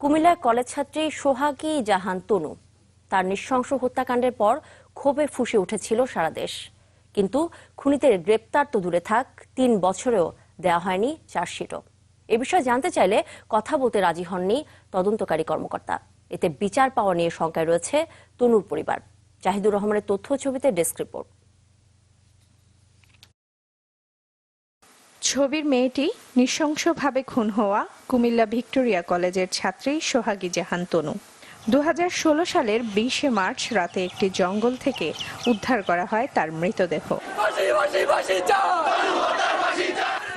কুমিল্লায় কলেজ ছাত্রী সোহাগী জাহান তনু তার নৃশংস হত্যাকাণ্ডের পর ক্ষোভে ফুঁসে উঠেছিল সারা দেশ। কিন্তু খুনিদের গ্রেপ্তার তো দূরে থাক, ৩ বছরেও দেওয়া হয়নি চার্জশিটও। এ বিষয়ে জানতে চাইলে কথা বলতে রাজি হননি তদন্তকারী কর্মকর্তা। এতে বিচার পাওয়া নিয়ে শঙ্কায় রয়েছে তনুর পরিবার। জাহিদুর রহমানের তথ্য ছবিতে ডেস্ক রিপোর্ট। ছবির মেয়েটি নৃশংসভাবে খুন হওয়া কুমিল্লা ভিক্টোরিয়া কলেজের ছাত্রী সোহাগী জাহান তনু 2016 সালের 20 মার্চ রাতে একটি জঙ্গল থেকে উদ্ধার করা হয় তার মৃতদেহ।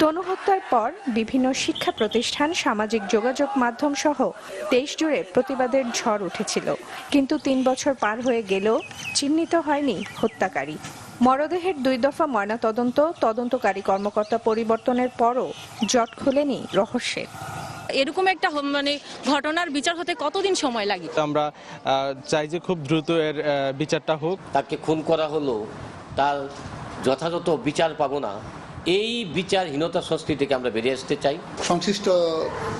তনু হত্যার পর বিভিন্ন শিক্ষা প্রতিষ্ঠান, সামাজিক যোগাযোগ মাধ্যম সহ দেশ জুড়ে প্রতিবাদের ঝড় উঠেছিল। কিন্তু 3 বছর পার হয়ে গেলেও চিহ্নিত হয়নি হত্যাকারী। মরদেহের 2 দফা তদন্তকারী কর্মকর্তা পরিবর্তনের পরও জট খুলেনি রহস্যের। এরকম একটা ঘটনার বিচার হতে কতদিন সময় লাগে? আমরা চাই যে খুব দ্রুত এর বিচারটা হোক। তাকে খুন করা হলো, তার যথাযথ বিচার পাবো না, এই বিচারহীনতা সংস্কৃতি থেকে আমরা বেরিয়ে আসতে চাই। সংশ্লিষ্ট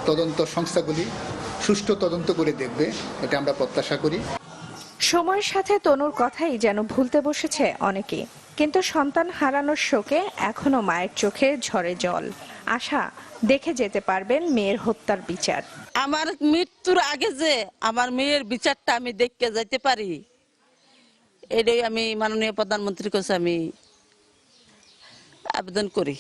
তদন্ত সংস্থাগুলি সুষ্ঠু তদন্ত করে দেখবে, এটা আমরা প্রত্যাশা করি। সময়ের সাথে তনুর কথাই যেন ভুলতে বসেছে অনেকে, কিন্তু সন্তান হারানোর শোকে এখনো মায়ের চোখে ঝরে জল। আশা দেখে যেতে পারবেন মেয়ের হত্যার বিচার। আমার মৃত্যুর আগে যে আমার মেয়ের বিচারটা আমি দেখতে যেতে পারি, এটাই আমি মাননীয় প্রধানমন্ত্রীর কাছে আমি আবেদন করি।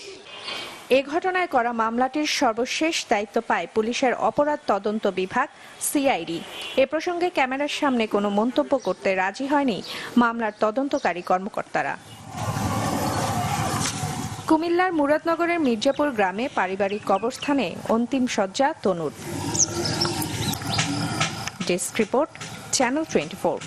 এ ঘটনায় করা মামলাটির সর্বশেষ দায়িত্ব পায় পুলিশের অপরাধ তদন্ত বিভাগ সিআইডি। এ প্রসঙ্গে ক্যামেরার সামনে কোনো মন্তব্য করতে রাজি হয়নি মামলার তদন্তকারী কর্মকর্তারা। কুমিল্লার মুরাদনগরের মির্জাপুর গ্রামে পারিবারিক কবরস্থানে অন্তিম শয্যা তনুর। Desk report, channel 24।